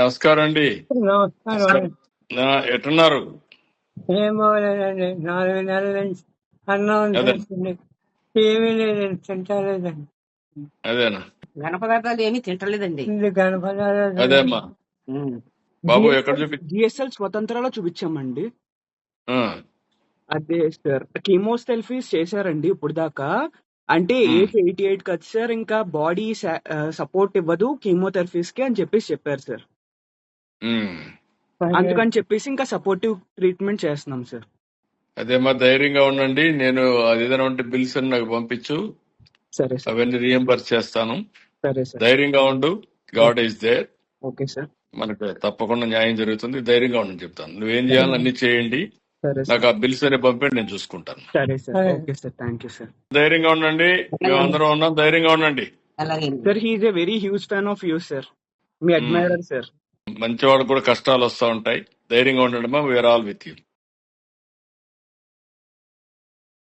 నమస్కారం అండి. నమస్కారం. ఎట్టున్నారు? ఏం బాగోలేదండి. 4 నెలల నుంచి అన్నం అదే తింటుంది. ఏమీ లేదండి, తింటలేదండి. అదేనా ఘన పదార్థాలు ఏమీ తింటలేదండి. ఇది గణపదాలు అదేమ్మా బాబు ఎక్కడ చూపి జిఎస్ఎల్ స్వతంత్రాలో చూపించామండి. ఆ, అదే సార్ కీమోథెరపీస్ చేశారండి ఇప్పుడు దాకా. అంటే ఉమ్, ఏజ్ 88 కదా సార్, ఇంకా బాడీ సపోర్ట్ ఇవ్వదు కీమోథెరపీస్ కి అని చెప్పారు సార్. ఉమ్. అందుకని చెప్పేసి ఇంకా సపోర్టివ్ ట్రీట్మెంట్ చేస్తున్నాం సార్. అదేమ్మా ధైర్యంగా ఉండండి. నేను అది ఏదైనా ఉంటే బిల్స్ అని నాకు పంపించు, సరే సార్. అవన్నీ రియంబర్స్ చేస్తాను. సరే సార్. ధైర్యంగా ఉండు. God is there. Okay sir. మనకు తప్పకుండా న్యాయం జరుగుతుంది. ధైర్యంగా ఉండని చెప్తాను. నువ్వేం చేయాలని అన్ని చేయండి. సరే నాకు సార్. ఆ బిల్స్ అనే పంపండి, నేను చూసుకుంటాను. సరే సార్. సరే. Okay sir. Thank you sir. ధైర్యంగా ఉండండి. మేము అందరం ఉన్నాం. ధైర్యంగా ఉండండి. అలాగే sir he is a very huge fan of you sir. మీ అడ్మైరర్ సార్. మంచి వాళ్ళకు కూడా కష్టాలు వస్తూ ఉంటాయి. ధైర్యంగా ఉండండి. మా వీఆర్ ఆల్ విత్ యూ.